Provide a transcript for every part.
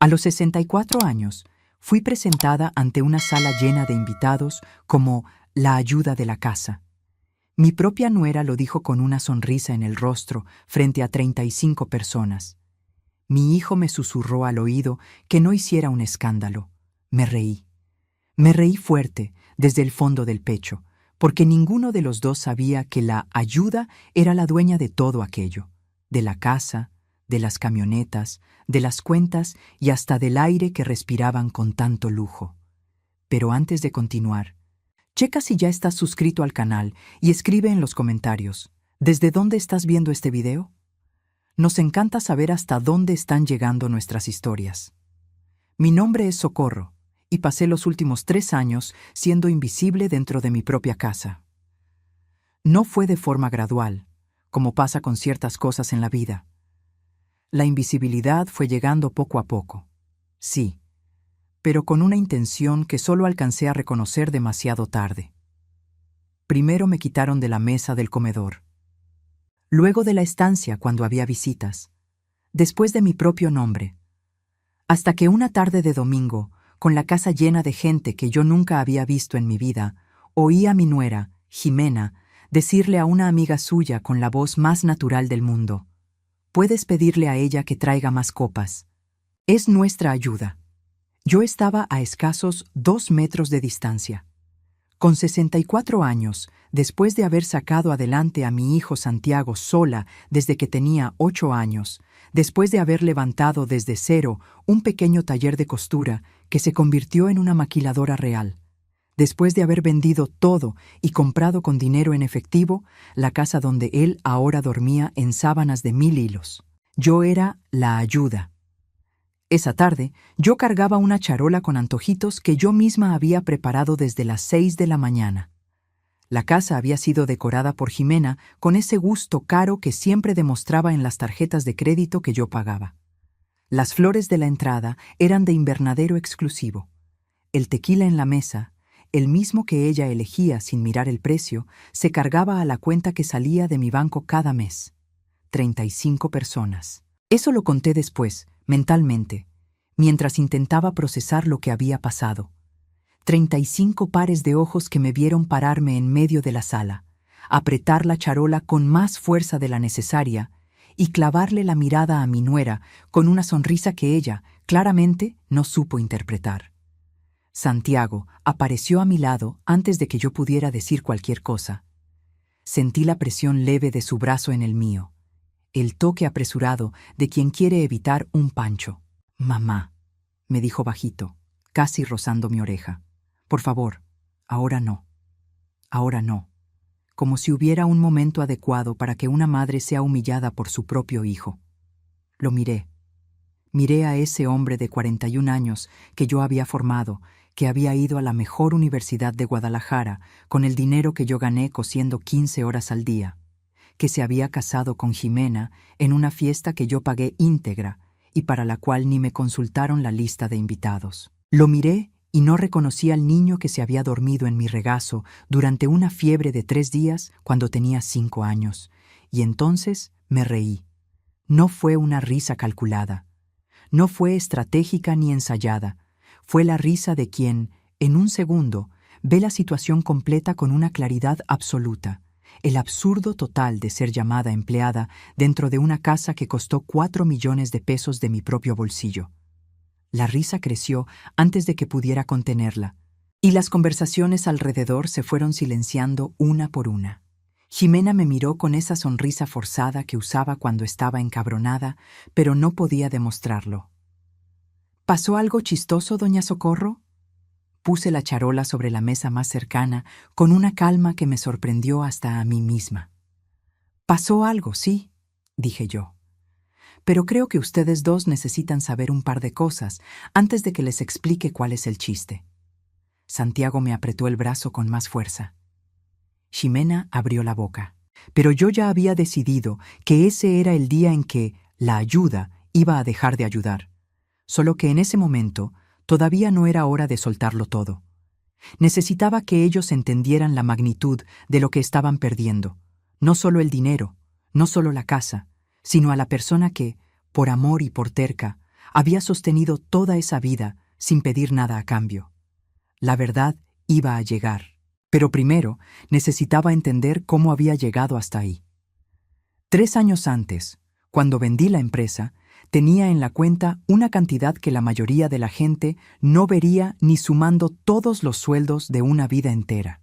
A los 64 años, fui presentada ante una sala llena de invitados como la ayuda de la casa. Mi propia nuera lo dijo con una sonrisa en el rostro frente a 35 personas. Mi hijo me susurró al oído que no hiciera un escándalo. Me reí. Me reí fuerte, desde el fondo del pecho, porque ninguno de los dos sabía que la ayuda era la dueña de todo aquello, de la casa, de las camionetas, de las cuentas y hasta del aire que respiraban con tanto lujo. Pero antes de continuar, checa si ya estás suscrito al canal y escribe en los comentarios, ¿desde dónde estás viendo este video? Nos encanta saber hasta dónde están llegando nuestras historias. Mi nombre es Socorro, y pasé los últimos 3 años siendo invisible dentro de mi propia casa. No fue de forma gradual, como pasa con ciertas cosas en la vida. La invisibilidad fue llegando poco a poco. Sí, pero con una intención que solo alcancé a reconocer demasiado tarde. Primero me quitaron de la mesa del comedor. Luego de la estancia cuando había visitas. Después de mi propio nombre. Hasta que una tarde de domingo, con la casa llena de gente que yo nunca había visto en mi vida, oí a mi nuera, Jimena, decirle a una amiga suya con la voz más natural del mundo: «Puedes pedirle a ella que traiga más copas. Es nuestra ayuda». Yo estaba a escasos 2 metros de distancia. Con 64 años, después de haber sacado adelante a mi hijo Santiago sola desde que tenía 8 años, después de haber levantado desde cero un pequeño taller de costura que se convirtió en una maquiladora real, después de haber vendido todo y comprado con dinero en efectivo la casa donde él ahora dormía en sábanas de 1000 hilos. Yo era la ayuda. Esa tarde, yo cargaba una charola con antojitos que yo misma había preparado desde las 6 de la mañana. La casa había sido decorada por Jimena con ese gusto caro que siempre demostraba en las tarjetas de crédito que yo pagaba. Las flores de la entrada eran de invernadero exclusivo. El tequila en la mesa, el mismo que ella elegía sin mirar el precio, se cargaba a la cuenta que salía de mi banco cada mes. 35 personas. Eso lo conté después, mentalmente, mientras intentaba procesar lo que había pasado. 35 pares de ojos que me vieron pararme en medio de la sala, apretar la charola con más fuerza de la necesaria y clavarle la mirada a mi nuera con una sonrisa que ella, claramente, no supo interpretar. Santiago apareció a mi lado antes de que yo pudiera decir cualquier cosa. Sentí la presión leve de su brazo en el mío, el toque apresurado de quien quiere evitar un pancho. «Mamá», me dijo bajito, casi rozando mi oreja. «Por favor, ahora no. Ahora no». Como si hubiera un momento adecuado para que una madre sea humillada por su propio hijo. Lo miré. Miré a ese hombre de 41 años que yo había formado, que había ido a la mejor universidad de Guadalajara con el dinero que yo gané cosiendo 15 horas al día, que se había casado con Jimena en una fiesta que yo pagué íntegra y para la cual ni me consultaron la lista de invitados. Lo miré y no reconocí al niño que se había dormido en mi regazo durante una fiebre de 3 días cuando tenía 5 años, y entonces me reí. No fue una risa calculada. No fue estratégica ni ensayada. Fue la risa de quien, en un segundo, ve la situación completa con una claridad absoluta. El absurdo total de ser llamada empleada dentro de una casa que costó 4 millones de pesos de mi propio bolsillo. La risa creció antes de que pudiera contenerla, y las conversaciones alrededor se fueron silenciando una por una. Jimena me miró con esa sonrisa forzada que usaba cuando estaba encabronada, pero no podía demostrarlo. ¿Pasó algo chistoso, doña Socorro? Puse la charola sobre la mesa más cercana con una calma que me sorprendió hasta a mí misma. «Pasó algo, sí», dije yo. «Pero creo que ustedes dos necesitan saber un par de cosas antes de que les explique cuál es el chiste». Santiago me apretó el brazo con más fuerza. Jimena abrió la boca, pero yo ya había decidido que ese era el día en que la ayuda iba a dejar de ayudar, solo que en ese momento todavía no era hora de soltarlo todo. Necesitaba que ellos entendieran la magnitud de lo que estaban perdiendo, no solo el dinero, no solo la casa, sino a la persona que, por amor y por terca, Había sostenido toda esa vida sin pedir nada a cambio. La verdad iba a llegar, pero primero necesitaba entender cómo había llegado hasta ahí. 3 años antes, cuando vendí la empresa, tenía en la cuenta una cantidad que la mayoría de la gente no vería ni sumando todos los sueldos de una vida entera.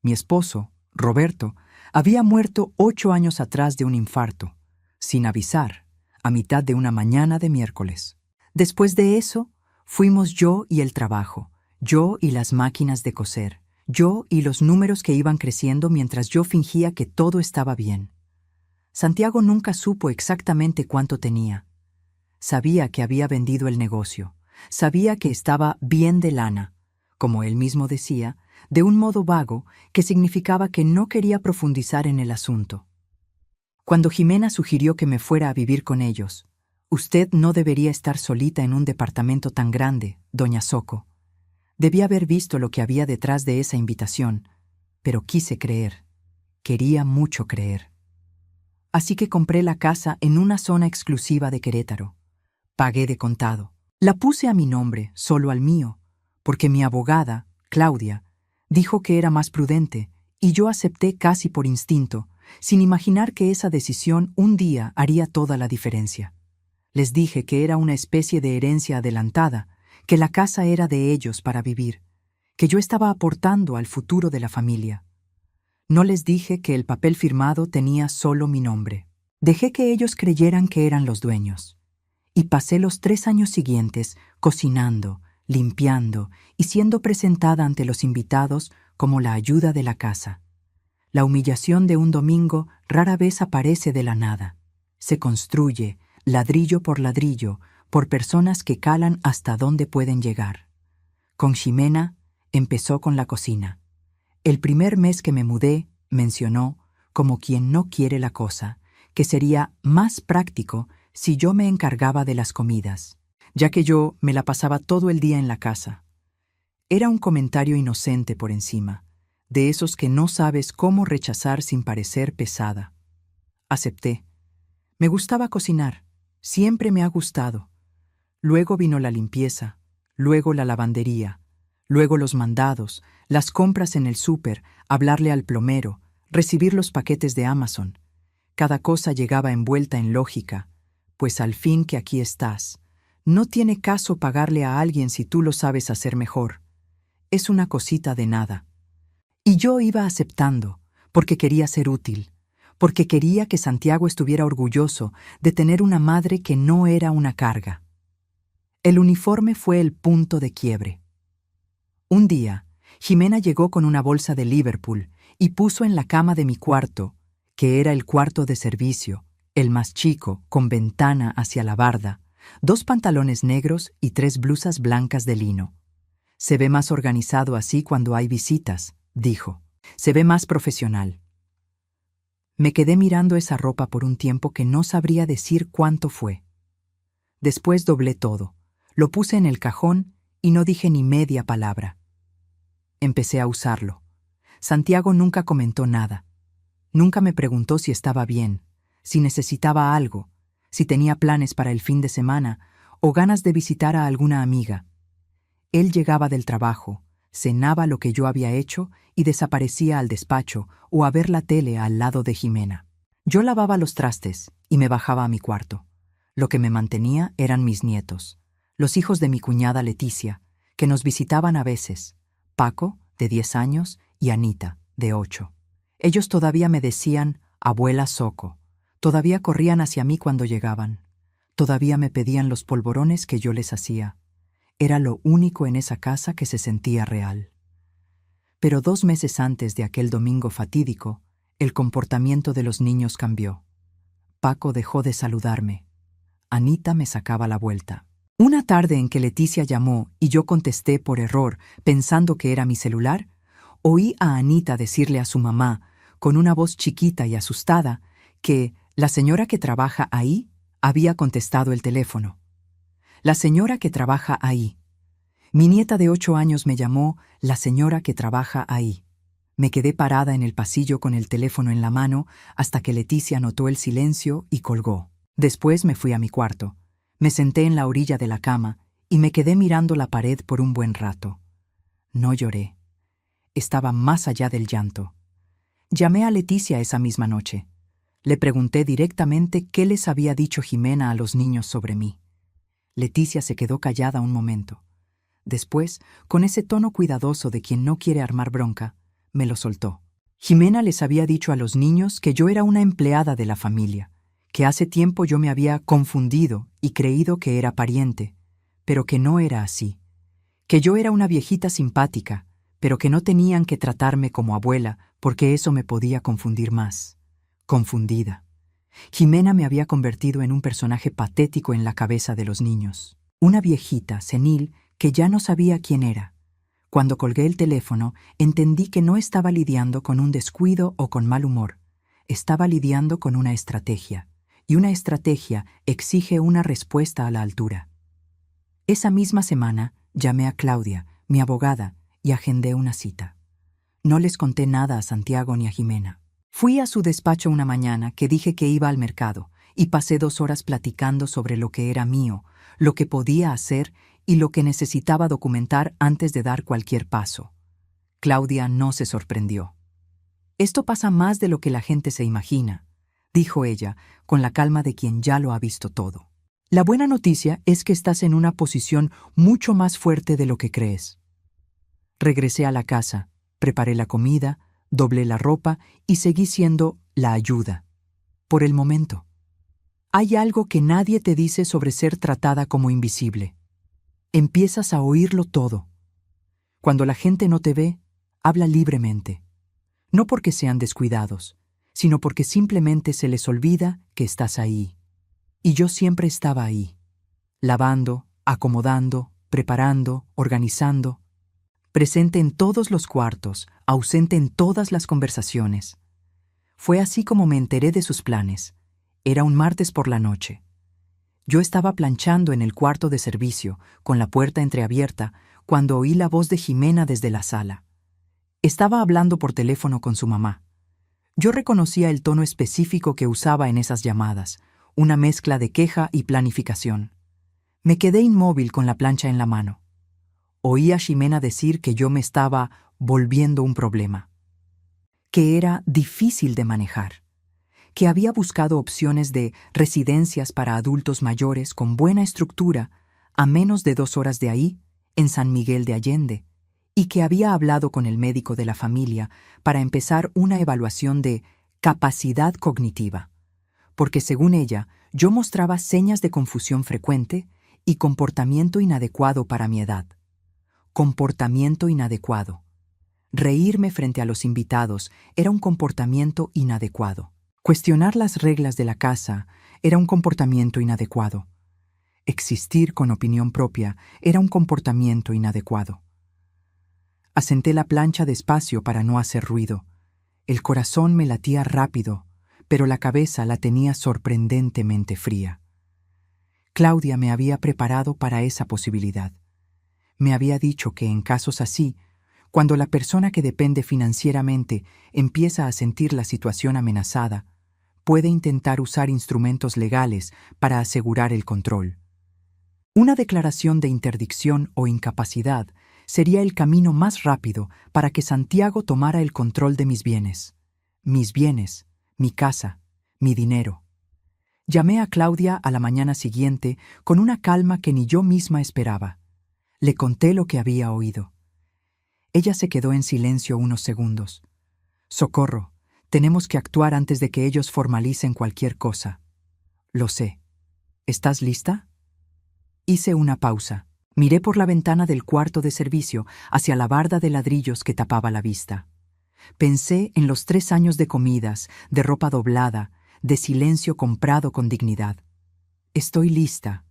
Mi esposo, Roberto, había muerto 8 años atrás de un infarto, sin avisar, a mitad de una mañana de miércoles. Después de eso, fuimos yo y el trabajo, yo y las máquinas de coser, yo y los números que iban creciendo mientras yo fingía que todo estaba bien. Santiago nunca supo exactamente cuánto tenía. Sabía que había vendido el negocio, sabía que estaba bien de lana, como él mismo decía, de un modo vago que significaba que no quería profundizar en el asunto. Cuando Jimena sugirió que me fuera a vivir con ellos, «Usted no debería estar solita en un departamento tan grande, doña Zoco». Debía haber visto lo que había detrás de esa invitación, pero quise creer. Quería mucho creer. Así que compré la casa en una zona exclusiva de Querétaro. Pagué de contado. La puse a mi nombre, solo al mío, porque mi abogada, Claudia, dijo que era más prudente, y yo acepté casi por instinto, sin imaginar que esa decisión un día haría toda la diferencia. Les dije que era una especie de herencia adelantada, que la casa era de ellos para vivir, que yo estaba aportando al futuro de la familia. No les dije que el papel firmado tenía solo mi nombre. Dejé que ellos creyeran que eran los dueños. Y pasé los 3 años siguientes cocinando, limpiando y siendo presentada ante los invitados como la ayuda de la casa. La humillación de un domingo rara vez aparece de la nada. Se construye, ladrillo por ladrillo, por personas que calan hasta dónde pueden llegar. Con Ximena empezó con la cocina. El primer mes que me mudé, mencionó, como quien no quiere la cosa, que sería más práctico si yo me encargaba de las comidas, ya que yo me la pasaba todo el día en la casa. Era un comentario inocente por encima, de esos que no sabes cómo rechazar sin parecer pesada. Acepté. Me gustaba cocinar, siempre me ha gustado. Luego vino la limpieza, luego la lavandería, luego los mandados, las compras en el súper, hablarle al plomero, recibir los paquetes de Amazon. Cada cosa llegaba envuelta en lógica, pues al fin que aquí estás, no tiene caso pagarle a alguien si tú lo sabes hacer mejor. Es una cosita de nada. Y yo iba aceptando, porque quería ser útil, porque quería que Santiago estuviera orgulloso de tener una madre que no era una carga. El uniforme fue el punto de quiebre. Un día, Ximena llegó con una bolsa de Liverpool y puso en la cama de mi cuarto, que era el cuarto de servicio, el más chico, con ventana hacia la barda, 2 pantalones negros y 3 blusas blancas de lino. Se ve más organizado así cuando hay visitas, dijo. Se ve más profesional. Me quedé mirando esa ropa por un tiempo que no sabría decir cuánto fue. Después doblé todo, lo puse en el cajón y no dije ni media palabra. Empecé a usarlo. Santiago nunca comentó nada. Nunca me preguntó si estaba bien, si necesitaba algo, si tenía planes para el fin de semana o ganas de visitar a alguna amiga. Él llegaba del trabajo, cenaba lo que yo había hecho y desaparecía al despacho o a ver la tele al lado de Ximena. Yo lavaba los trastes y me bajaba a mi cuarto. Lo que me mantenía eran mis nietos, los hijos de mi cuñada Leticia, que nos visitaban a veces, Paco, de 10 años, y Anita, de 8. Ellos todavía me decían, abuela Zoco, todavía corrían hacia mí cuando llegaban, todavía me pedían los polvorones que yo les hacía. Era lo único en esa casa que se sentía real. Pero 2 meses antes de aquel domingo fatídico, el comportamiento de los niños cambió. Paco dejó de saludarme. Anita me sacaba la vuelta. Una tarde en que Leticia llamó y yo contesté por error, pensando que era mi celular, oí a Anita decirle a su mamá, con una voz chiquita y asustada, que la señora que trabaja ahí había contestado el teléfono. La señora que trabaja ahí. Mi nieta de 8 años me llamó la señora que trabaja ahí. Me quedé parada en el pasillo con el teléfono en la mano hasta que Leticia notó el silencio y colgó. Después me fui a mi cuarto. Me senté en la orilla de la cama y me quedé mirando la pared por un buen rato. No lloré. Estaba más allá del llanto. Llamé a Leticia esa misma noche. Le pregunté directamente qué les había dicho Jimena a los niños sobre mí. Leticia se quedó callada un momento. Después, con ese tono cuidadoso de quien no quiere armar bronca, me lo soltó. Jimena les había dicho a los niños que yo era una empleada de la familia, que hace tiempo yo me había confundido y creído que era pariente, pero que no era así, que yo era una viejita simpática, pero que no tenían que tratarme como abuela porque eso me podía confundir más. Confundida. Jimena me había convertido en un personaje patético en la cabeza de los niños. Una viejita, senil, que ya no sabía quién era. Cuando colgué el teléfono, entendí que no estaba lidiando con un descuido o con mal humor. Estaba lidiando con una estrategia, y una estrategia exige una respuesta a la altura. Esa misma semana, llamé a Claudia, mi abogada, y agendé una cita. No les conté nada a Santiago ni a Jimena. Fui a su despacho una mañana que dije que iba al mercado y pasé 2 horas platicando sobre lo que era mío, lo que podía hacer y lo que necesitaba documentar antes de dar cualquier paso. Claudia no se sorprendió. «Esto pasa más de lo que la gente se imagina», dijo ella, con la calma de quien ya lo ha visto todo. «La buena noticia es que estás en una posición mucho más fuerte de lo que crees». Regresé a la casa, preparé la comida, doblé la ropa y seguí siendo la ayuda. Por el momento. Hay algo que nadie te dice sobre ser tratada como invisible. Empiezas a oírlo todo. Cuando la gente no te ve, habla libremente. No porque sean descuidados, sino porque simplemente se les olvida que estás ahí. Y yo siempre estaba ahí, lavando, acomodando, preparando, organizando, presente en todos los cuartos, ausente en todas las conversaciones. Fue así como me enteré de sus planes. Era un martes por la noche. Yo estaba planchando en el cuarto de servicio, con la puerta entreabierta, cuando oí la voz de Jimena desde la sala. Estaba hablando por teléfono con su mamá. Yo reconocía el tono específico que usaba en esas llamadas, una mezcla de queja y planificación. Me quedé inmóvil con la plancha en la mano. Oí a Jimena decir que yo me estaba volviendo un problema, que era difícil de manejar, que había buscado opciones de residencias para adultos mayores con buena estructura a menos de 2 horas de ahí, en San Miguel de Allende, y que había hablado con el médico de la familia para empezar una evaluación de capacidad cognitiva, porque según ella, yo mostraba señas de confusión frecuente y comportamiento inadecuado para mi edad. Comportamiento inadecuado. Reírme frente a los invitados era un comportamiento inadecuado. Cuestionar las reglas de la casa era un comportamiento inadecuado. Existir con opinión propia era un comportamiento inadecuado. Asenté la plancha despacio para no hacer ruido. El corazón me latía rápido, pero la cabeza la tenía sorprendentemente fría. Claudia me había preparado para esa posibilidad. Me había dicho que en casos así, cuando la persona que depende financieramente empieza a sentir la situación amenazada, puede intentar usar instrumentos legales para asegurar el control. Una declaración de interdicción o incapacidad sería el camino más rápido para que Santiago tomara el control de mis bienes, mi casa, mi dinero. Llamé a Claudia a la mañana siguiente con una calma que ni yo misma esperaba. Le conté lo que había oído. Ella se quedó en silencio unos segundos. «Socorro, tenemos que actuar antes de que ellos formalicen cualquier cosa». «Lo sé. ¿Estás lista?» Hice una pausa. Miré por la ventana del cuarto de servicio hacia la barda de ladrillos que tapaba la vista. Pensé en los 3 años de comidas, de ropa doblada, de silencio comprado con dignidad. Estoy lista.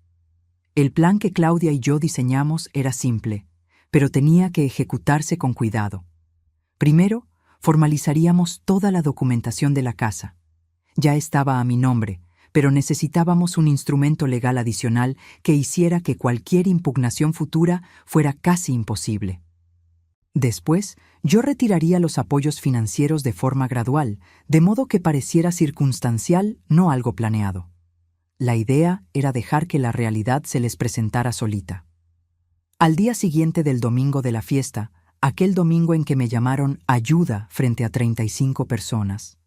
El plan que Claudia y yo diseñamos era simple, pero tenía que ejecutarse con cuidado. Primero, formalizaríamos toda la documentación de la casa. Ya estaba a mi nombre, pero necesitábamos un instrumento legal adicional que hiciera que cualquier impugnación futura fuera casi imposible. Después, yo retiraría los apoyos financieros de forma gradual, de modo que pareciera circunstancial, no algo planeado. La idea era dejar que la realidad se les presentara solita. Al día siguiente del domingo de la fiesta, aquel domingo en que me llamaron ayuda frente a 35 personas,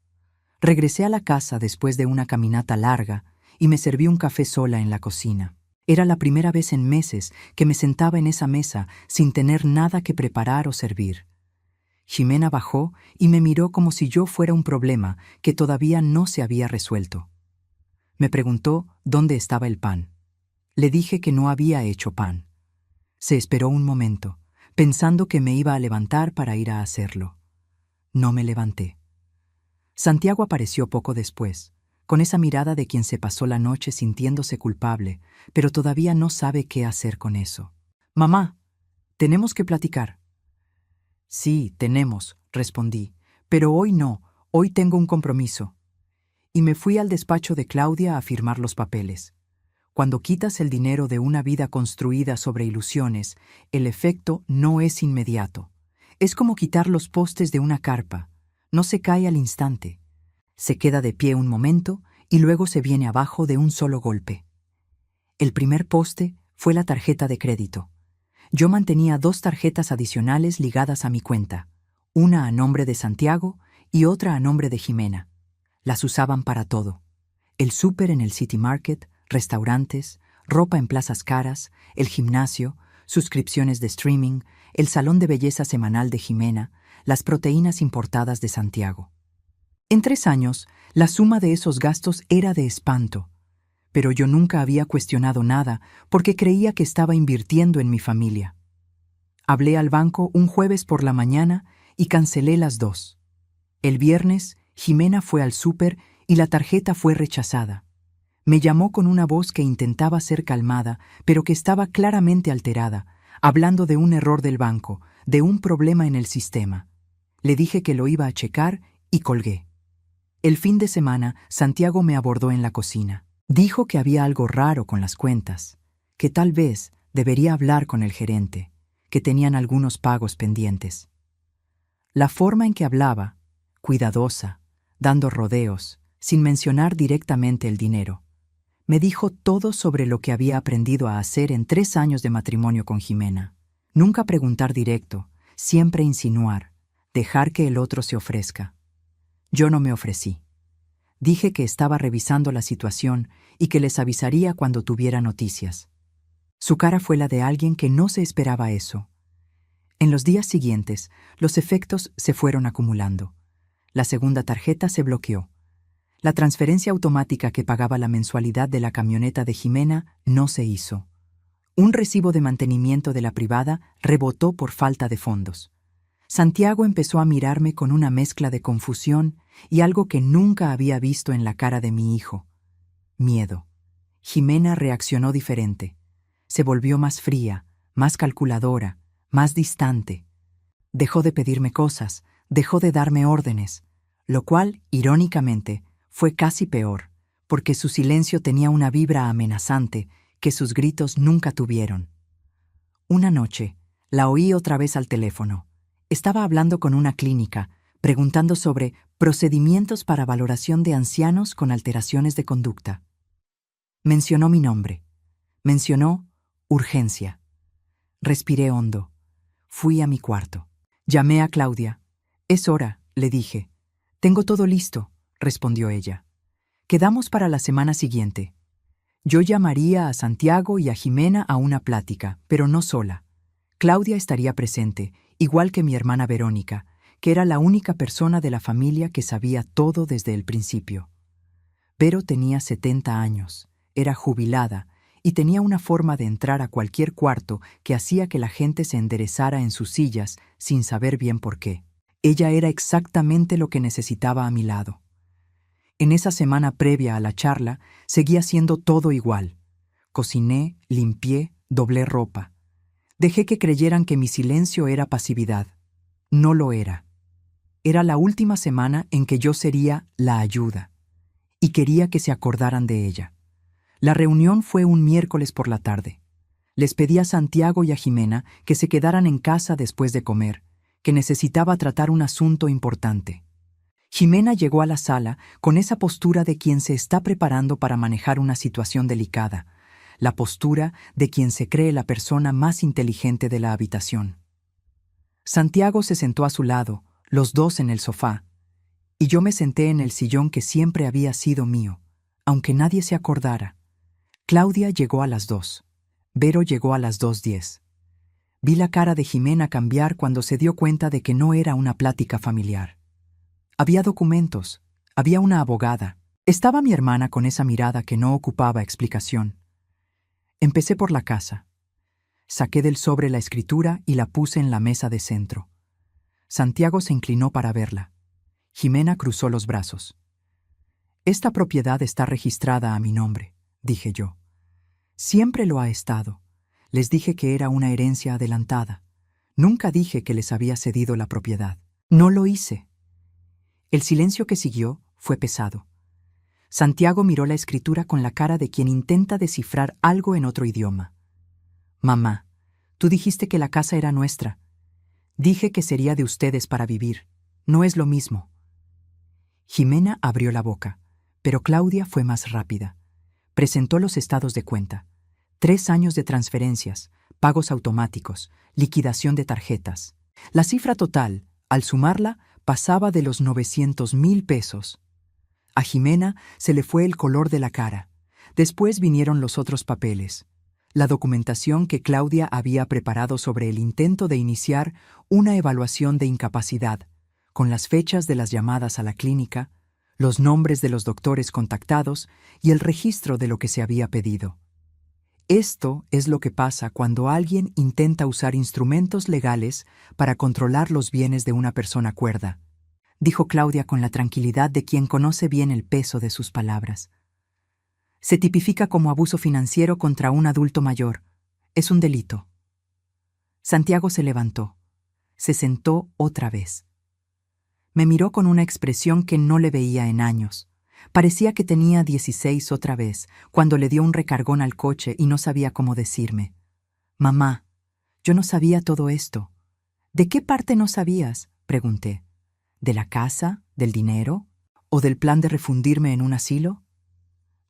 regresé a la casa después de una caminata larga y me serví un café sola en la cocina. Era la primera vez en meses que me sentaba en esa mesa sin tener nada que preparar o servir. Ximena bajó y me miró como si yo fuera un problema que todavía no se había resuelto. Me preguntó dónde estaba el pan. Le dije que no había hecho pan. Se esperó un momento, pensando que me iba a levantar para ir a hacerlo. No me levanté. Santiago apareció poco después, con esa mirada de quien se pasó la noche sintiéndose culpable, pero todavía no sabe qué hacer con eso. «Mamá, tenemos que platicar». «Sí, tenemos», respondí, «pero hoy no, hoy tengo un compromiso». Y me fui al despacho de Claudia a firmar los papeles. Cuando quitas el dinero de una vida construida sobre ilusiones, el efecto no es inmediato. Es como quitar los postes de una carpa. No se cae al instante. Se queda de pie un momento y luego se viene abajo de un solo golpe. El primer poste fue la tarjeta de crédito. Yo mantenía 2 tarjetas adicionales ligadas a mi cuenta, una a nombre de Santiago y otra a nombre de Ximena. Las usaban para todo. El súper en el City Market, restaurantes, ropa en plazas caras, el gimnasio, suscripciones de streaming, el salón de belleza semanal de Ximena, las proteínas importadas de Santiago. En 3 años, la suma de esos gastos era de espanto, pero yo nunca había cuestionado nada porque creía que estaba invirtiendo en mi familia. Hablé al banco un jueves por la mañana y cancelé las 2. El viernes, Ximena fue al súper y la tarjeta fue rechazada. Me llamó con una voz que intentaba ser calmada, pero que estaba claramente alterada, hablando de un error del banco, de un problema en el sistema. Le dije que lo iba a checar y colgué. El fin de semana, Santiago me abordó en la cocina. Dijo que había algo raro con las cuentas, que tal vez debería hablar con el gerente, que tenían algunos pagos pendientes. La forma en que hablaba, cuidadosa, dando rodeos, sin mencionar directamente el dinero. Me dijo todo sobre lo que había aprendido a hacer en 3 años de matrimonio con Ximena. Nunca preguntar directo, siempre insinuar, dejar que el otro se ofrezca. Yo no me ofrecí. Dije que estaba revisando la situación y que les avisaría cuando tuviera noticias. Su cara fue la de alguien que no se esperaba eso. En los días siguientes, los efectos se fueron acumulando. La segunda tarjeta se bloqueó. La transferencia automática que pagaba la mensualidad de la camioneta de Ximena no se hizo. Un recibo de mantenimiento de la privada rebotó por falta de fondos. Santiago empezó a mirarme con una mezcla de confusión y algo que nunca había visto en la cara de mi hijo: miedo. Ximena reaccionó diferente. Se volvió más fría, más calculadora, más distante. Dejó de pedirme cosas, dejó de darme órdenes, lo cual, irónicamente, fue casi peor, porque su silencio tenía una vibra amenazante que sus gritos nunca tuvieron. Una noche, la oí otra vez al teléfono. Estaba hablando con una clínica, preguntando sobre procedimientos para valoración de ancianos con alteraciones de conducta. Mencionó mi nombre. Mencionó urgencia. Respiré hondo. Fui a mi cuarto. Llamé a Claudia. «Es hora», le dije. «Tengo todo listo», respondió ella. «Quedamos para la semana siguiente». Yo llamaría a Santiago y a Ximena a una plática, pero no sola. Claudia estaría presente, igual que mi hermana Verónica, que era la única persona de la familia que sabía todo desde el principio. Vero tenía 70 años, era jubilada y tenía una forma de entrar a cualquier cuarto que hacía que la gente se enderezara en sus sillas sin saber bien por qué. Ella era exactamente lo que necesitaba a mi lado. En esa semana previa a la charla, seguía siendo todo igual. Cociné, limpié, doblé ropa. Dejé que creyeran que mi silencio era pasividad. No lo era. Era la última semana en que yo sería la ayuda, y quería que se acordaran de ella. La reunión fue un miércoles por la tarde. Les pedí a Santiago y a Ximena que se quedaran en casa después de comer, que necesitaba tratar un asunto importante. Jimena llegó a la sala con esa postura de quien se está preparando para manejar una situación delicada, la postura de quien se cree la persona más inteligente de la habitación. Santiago se sentó a su lado, los dos en el sofá, y yo me senté en el sillón que siempre había sido mío, aunque nadie se acordara. Claudia llegó a las 2. Vero llegó a las 2:10. Vi la cara de Jimena cambiar cuando se dio cuenta de que no era una plática familiar. Había documentos, había una abogada. Estaba mi hermana con esa mirada que no ocupaba explicación. Empecé por la casa. Saqué del sobre la escritura y la puse en la mesa de centro. Santiago se inclinó para verla. Jimena cruzó los brazos. «Esta propiedad está registrada a mi nombre», dije yo. «Siempre lo ha estado. Les dije que era una herencia adelantada. Nunca dije que les había cedido la propiedad. No lo hice». El silencio que siguió fue pesado. Santiago miró la escritura con la cara de quien intenta descifrar algo en otro idioma. «Mamá, tú dijiste que la casa era nuestra. Dije que sería de ustedes para vivir. No es lo mismo». Jimena abrió la boca, pero Claudia fue más rápida. Presentó los estados de cuenta. 3 años de transferencias, pagos automáticos, liquidación de tarjetas. La cifra total, al sumarla, pasaba de los 900,000 pesos. A Jimena se le fue el color de la cara. Después vinieron los otros papeles. La documentación que Claudia había preparado sobre el intento de iniciar una evaluación de incapacidad, con las fechas de las llamadas a la clínica, los nombres de los doctores contactados y el registro de lo que se había pedido. Esto es lo que pasa cuando alguien intenta usar instrumentos legales para controlar los bienes de una persona cuerda, dijo Claudia con la tranquilidad de quien conoce bien el peso de sus palabras. Se tipifica como abuso financiero contra un adulto mayor. Es un delito. Santiago se levantó. Se sentó otra vez. Me miró con una expresión que no le veía en años. Parecía que tenía 16 otra vez, cuando le dio un recargón al coche y no sabía cómo decirme: «Mamá, yo no sabía todo esto». «¿De qué parte no sabías?», pregunté. «¿De la casa? ¿Del dinero? ¿O del plan de refundirme en un asilo?».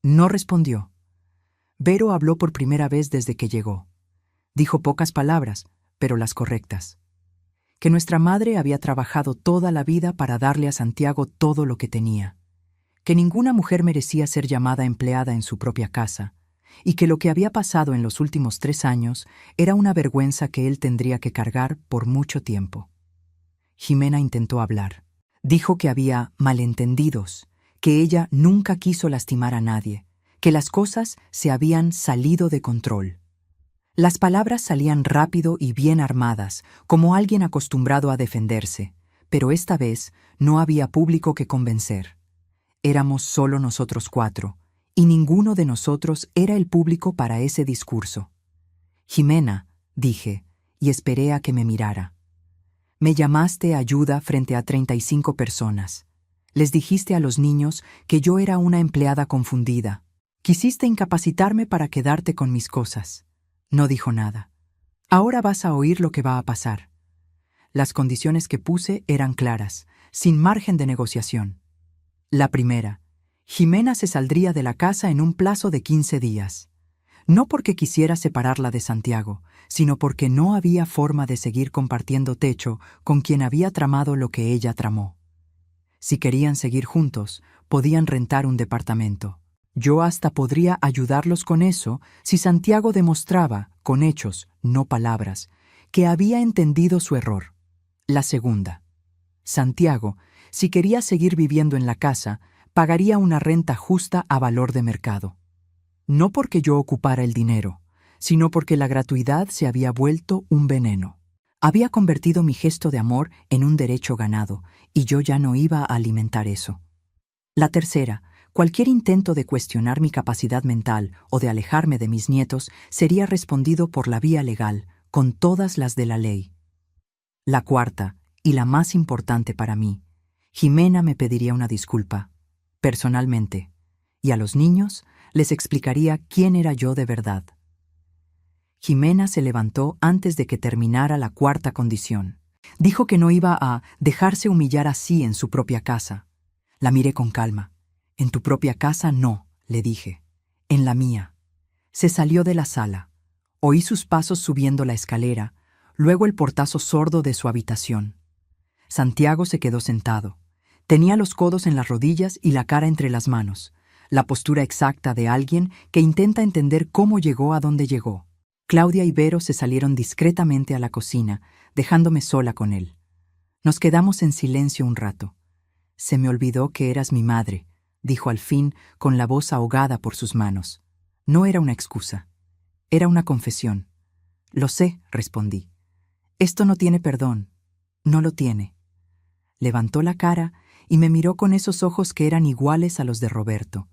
No respondió. Vero habló por primera vez desde que llegó. Dijo pocas palabras, pero las correctas. Que nuestra madre había trabajado toda la vida para darle a Santiago todo lo que tenía. Que ninguna mujer merecía ser llamada empleada en su propia casa, y que lo que había pasado en los últimos 3 años era una vergüenza que él tendría que cargar por mucho tiempo. Jimena intentó hablar. Dijo que había malentendidos, que ella nunca quiso lastimar a nadie, que las cosas se habían salido de control. Las palabras salían rápido y bien armadas, como alguien acostumbrado a defenderse, pero esta vez no había público que convencer. Éramos solo nosotros 4, y ninguno de nosotros era el público para ese discurso. «Jimena», dije, y esperé a que me mirara. «Me llamaste ayuda frente a 35 personas. Les dijiste a los niños que yo era una empleada confundida. Quisiste incapacitarme para quedarte con mis cosas». No dijo nada. «Ahora vas a oír lo que va a pasar». Las condiciones que puse eran claras, sin margen de negociación. La primera: Jimena se saldría de la casa en un plazo de 15 días. No porque quisiera separarla de Santiago, sino porque no había forma de seguir compartiendo techo con quien había tramado lo que ella tramó. Si querían seguir juntos, podían rentar un departamento. Yo hasta podría ayudarlos con eso si Santiago demostraba, con hechos, no palabras, que había entendido su error. La segunda: Santiago, si quería seguir viviendo en la casa, pagaría una renta justa a valor de mercado. No porque yo ocupara el dinero, sino porque la gratuidad se había vuelto un veneno. Había convertido mi gesto de amor en un derecho ganado, y yo ya no iba a alimentar eso. La tercera: cualquier intento de cuestionar mi capacidad mental o de alejarme de mis nietos sería respondido por la vía legal, con todas las de la ley. La cuarta, y la más importante para mí: Jimena me pediría una disculpa, personalmente, y a los niños les explicaría quién era yo de verdad. Jimena se levantó antes de que terminara la cuarta condición. Dijo que no iba a dejarse humillar así en su propia casa. La miré con calma. «En tu propia casa no», le dije. «En la mía». Se salió de la sala. Oí sus pasos subiendo la escalera, luego el portazo sordo de su habitación. Santiago se quedó sentado. Tenía los codos en las rodillas y la cara entre las manos, la postura exacta de alguien que intenta entender cómo llegó a donde llegó. Claudia y Vero se salieron discretamente a la cocina, dejándome sola con él. Nos quedamos en silencio un rato. «Se me olvidó que eras mi madre», dijo al fin, con la voz ahogada por sus manos. No era una excusa. Era una confesión. «Lo sé», respondí. «Esto no tiene perdón. No lo tiene». Levantó la cara y me miró con esos ojos que eran iguales a los de Roberto.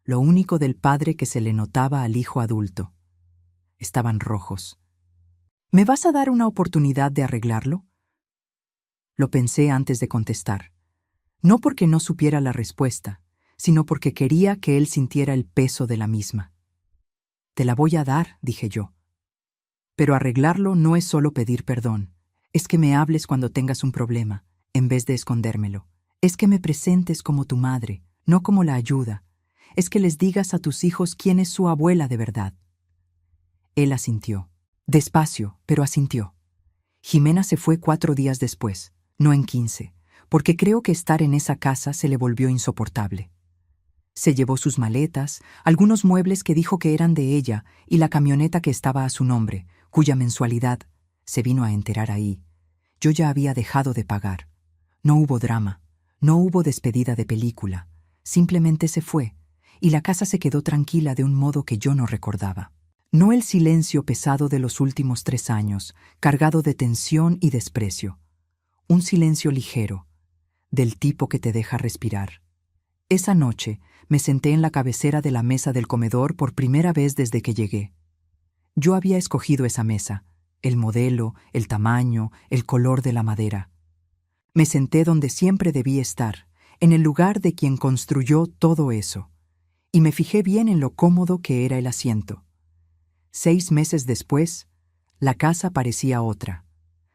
Lo único del padre que se le notaba al hijo adulto. Estaban rojos. «¿Me vas a dar una oportunidad de arreglarlo?». Lo pensé antes de contestar. No porque no supiera la respuesta, sino porque quería que él sintiera el peso de la misma. «Te la voy a dar», dije yo. «Pero arreglarlo no es solo pedir perdón. Es que me hables cuando tengas un problema, en vez de escondérmelo. Es que me presentes como tu madre, no como la ayuda. Es que les digas a tus hijos quién es su abuela de verdad». Él asintió. Despacio, pero asintió. Jimena se fue 4 días después, no en 15, porque creo que estar en esa casa se le volvió insoportable. Se llevó sus maletas, algunos muebles que dijo que eran de ella y la camioneta que estaba a su nombre, cuya mensualidad, se vino a enterar ahí, yo ya había dejado de pagar. No hubo drama, no hubo despedida de película, simplemente se fue, y la casa se quedó tranquila de un modo que yo no recordaba. No el silencio pesado de los últimos 3 años, cargado de tensión y desprecio. Un silencio ligero, del tipo que te deja respirar. Esa noche me senté en la cabecera de la mesa del comedor por primera vez desde que llegué. Yo había escogido esa mesa, el modelo, el tamaño, el color de la madera. Me senté donde siempre debí estar, en el lugar de quien construyó todo eso, y me fijé bien en lo cómodo que era el asiento. 6 meses después, la casa parecía otra.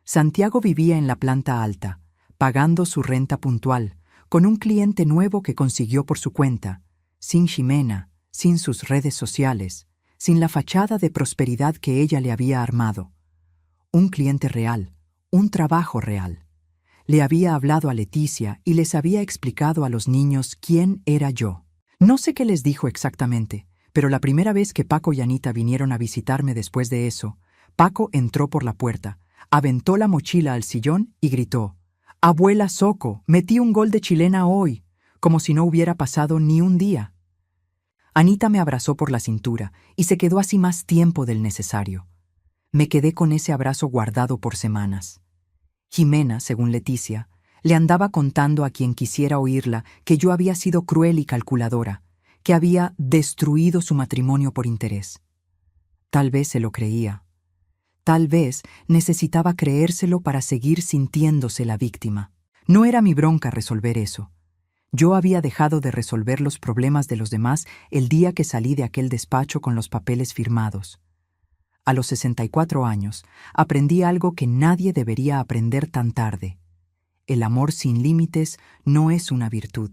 Santiago vivía en la planta alta, pagando su renta puntual, con un cliente nuevo que consiguió por su cuenta, sin Ximena, sin sus redes sociales, sin la fachada de prosperidad que ella le había armado. Un cliente real, un trabajo real. Le había hablado a Leticia y les había explicado a los niños quién era yo. No sé qué les dijo exactamente, pero la primera vez que Paco y Anita vinieron a visitarme después de eso, Paco entró por la puerta, aventó la mochila al sillón y gritó: «Abuela Soco, metí un gol de chilena hoy», como si no hubiera pasado ni un día. Anita me abrazó por la cintura y se quedó así más tiempo del necesario. Me quedé con ese abrazo guardado por semanas. Jimena, según Leticia, le andaba contando a quien quisiera oírla que yo había sido cruel y calculadora, que había destruido su matrimonio por interés. Tal vez se lo creía. Tal vez necesitaba creérselo para seguir sintiéndose la víctima. No era mi bronca resolver eso. Yo había dejado de resolver los problemas de los demás el día que salí de aquel despacho con los papeles firmados. A los 64 años, aprendí algo que nadie debería aprender tan tarde. El amor sin límites no es una virtud.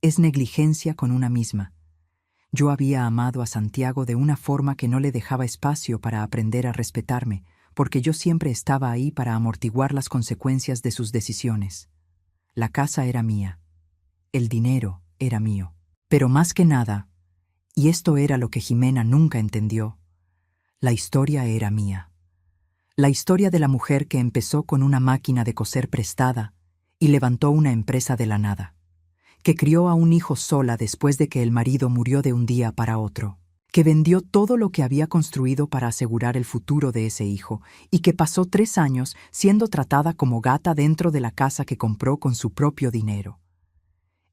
Es negligencia con una misma. Yo había amado a Santiago de una forma que no le dejaba espacio para aprender a respetarme, porque yo siempre estaba ahí para amortiguar las consecuencias de sus decisiones. La casa era mía. El dinero era mío. Pero más que nada, y esto era lo que Jimena nunca entendió, la historia era mía. La historia de la mujer que empezó con una máquina de coser prestada y levantó una empresa de la nada, que crió a un hijo sola después de que el marido murió de un día para otro, que vendió todo lo que había construido para asegurar el futuro de ese hijo y que pasó 3 años siendo tratada como gata dentro de la casa que compró con su propio dinero.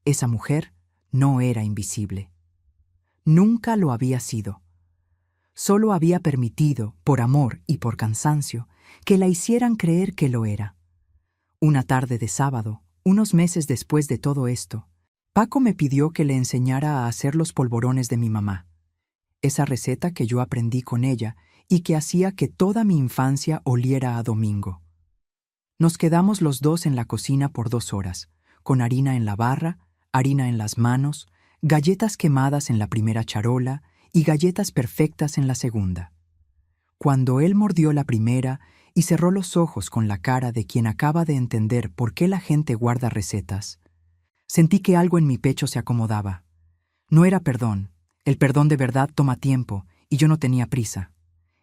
Esa mujer no era invisible. Nunca lo había sido. Solo había permitido, por amor y por cansancio, que la hicieran creer que lo era. Una tarde de sábado, unos meses después de todo esto, Paco me pidió que le enseñara a hacer los polvorones de mi mamá, esa receta que yo aprendí con ella y que hacía que toda mi infancia oliera a domingo. Nos quedamos los dos en la cocina por 2 horas, con harina en la barra, harina en las manos, galletas quemadas en la primera charola y galletas perfectas en la segunda. Cuando él mordió la primera y cerró los ojos con la cara de quien acaba de entender por qué la gente guarda recetas, sentí que algo en mi pecho se acomodaba. No era perdón. El perdón de verdad toma tiempo y yo no tenía prisa.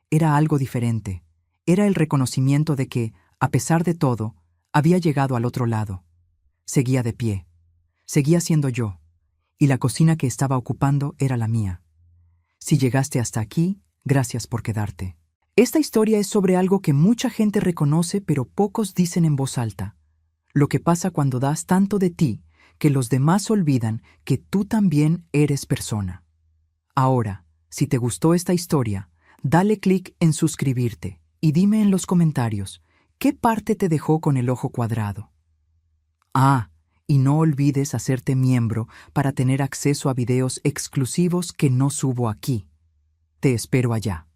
Era algo diferente. Era el reconocimiento de que, a pesar de todo, había llegado al otro lado. Seguía de pie. Seguía siendo yo. Y la cocina que estaba ocupando era la mía. Si llegaste hasta aquí, gracias por quedarte. Esta historia es sobre algo que mucha gente reconoce pero pocos dicen en voz alta. Lo que pasa cuando das tanto de ti que los demás olvidan que tú también eres persona. Ahora, si te gustó esta historia, dale clic en suscribirte y dime en los comentarios qué parte te dejó con el ojo cuadrado. Ah, y no olvides hacerte miembro para tener acceso a videos exclusivos que no subo aquí. Te espero allá.